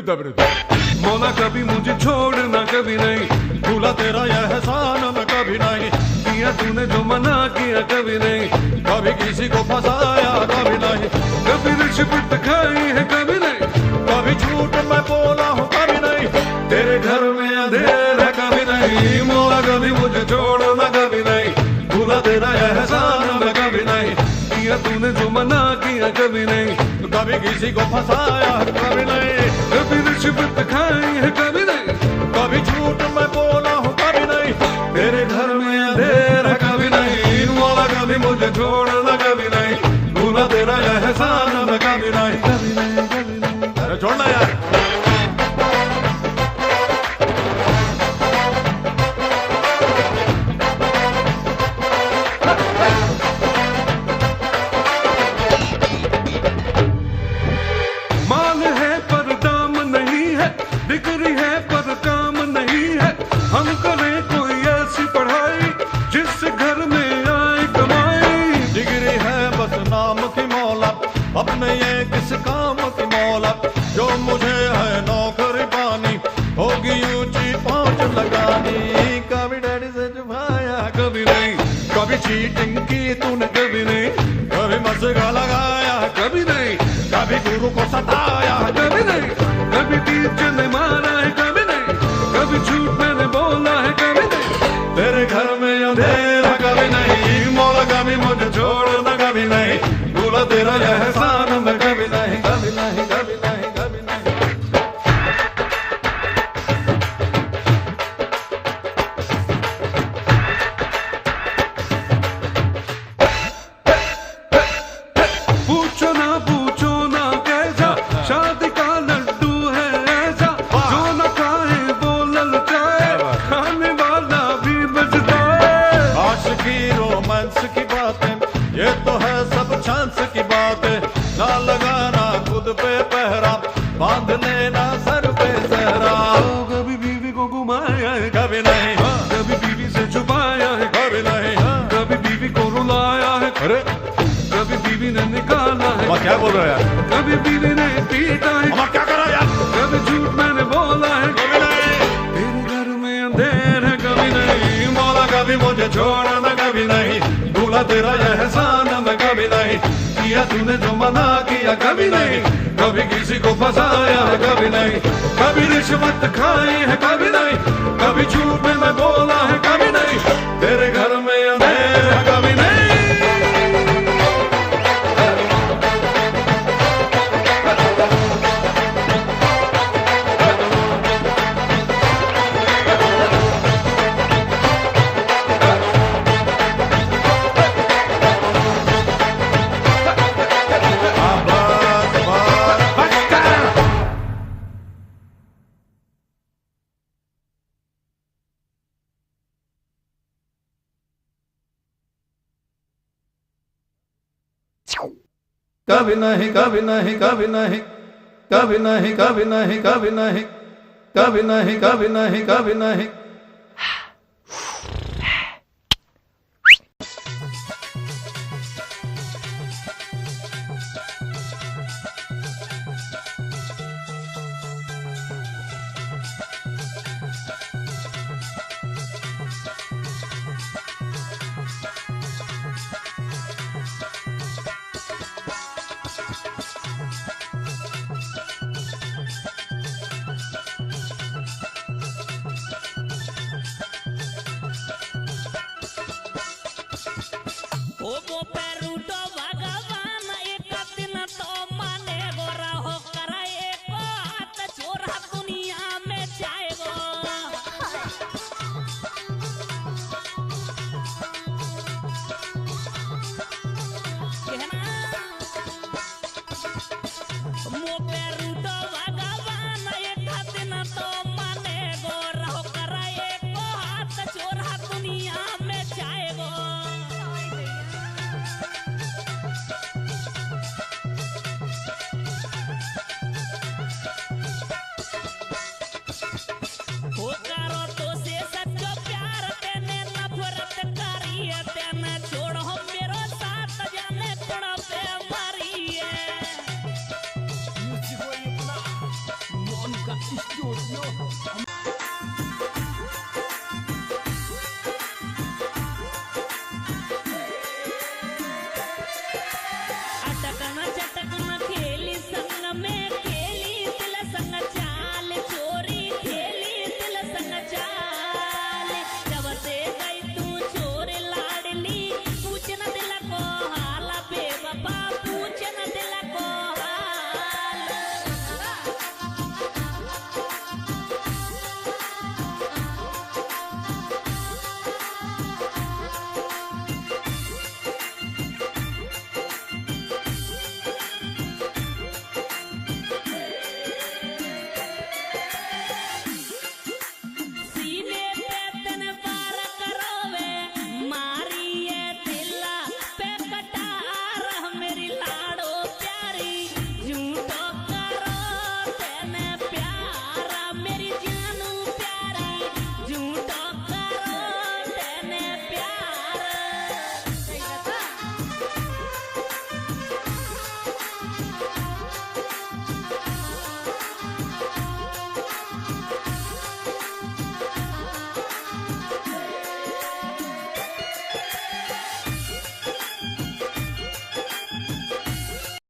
मौला कभी मुझे छोड़ना कभी नहीं, भूला तेरा यह एहसान मैं कभी नहीं, किया तूने जो मना किया कभी नहीं, कभी किसी को फंसाया कभी नहीं, कभी रिश्वत खाई है कभी नहीं, कभी झूठ मैं बोला हूँ कभी नहीं, तेरे घर में अंधेरा कभी नहीं, मौला कभी मुझे छोड़ना कभी नहीं, भूला तेरा यह एहसान मैं कभी नहीं, किया तूने जो मना किया कभी नहीं, कभी किसी को फंसाया कभी नहीं, कभी रिश्वत खाई है कभी नहीं, कभी झूठ मैं बोला हूँ कभी नहीं, तेरे घर में अंधेरा कभी नहीं, मौला कभी मुझे छोड़ना कभी नहीं, भूला तेरा यह एहसान मैं कभी नहीं, कभी नहीं, कभी नहीं। अरे छोड़ना यार। हम करें कोई ऐसी पढ़ाई जिससे घर में आए कमाई, डिग्री है बस नाम की मौला, अपने ये किस काम की मौला, जो मुझे है नौकरी पानी, होगी ऊंची पहुंच लगानी, कभी डैडी से छुपाया कभी नहीं, कभी चीटिंग की तूने कभी नहीं, कभी मस्का लगाया कभी नहीं, कभी गुरु को सताया कभी नहीं, कभी टीचर ने मारा है कभी नहीं, कभी झूठ मैंने बोला है कभी नहीं, तेरे घर में अंधेरा कभी नहीं, मौला कभी मुझे छोड़ना कभी नहीं, भूला तेरा यह एहसान मैं कभी नहीं, कभी नहीं, कभी नहीं, कभी नहीं। पूछो ना कैसा शादी का लड्डू है ऐसा, जो न खाए वो ललचाए, खाने वाला भी बचता है, आशिकी रोमांस की बातें ये तो है सब चांस की बातें, ना लगाना खुद पे पहरा, बांध लेना सर पे सहरा, कभी बीवी को घुमाया है कभी नहीं, कभी बीवी से छुपाया है कभी नहीं, कभी बीवी को रुलाया है, अरे कभी बीवी ने निकाला है, क्या बोल रहा है यार, कभी बीवी ने पीटा है, क्या करा यार, कभी झूठ मैंने बोला है कभी नहीं, तेरे घर में अंधेर है कभी नहीं, मौला कभी मुझे छोड़ना कभी नहीं, भूला तेरा यह एहसान मैं कभी नहीं, किया तूने जो मना किया कभी नहीं, कभी किसी को फंसाया है कभी नहीं, कभी रिश्वत खाई है कभी नहीं, कभी झूठ में मैं बोला है कभी नहीं, तेरे घर में अंधेर है कभी नहीं। कभी नहीं, कभी नहीं, कभी नहीं, कभी नहीं, कभी नहीं, कभी नहीं, कभी नहीं, कभी नहीं, कभी नहीं। O Peruto vagabundo.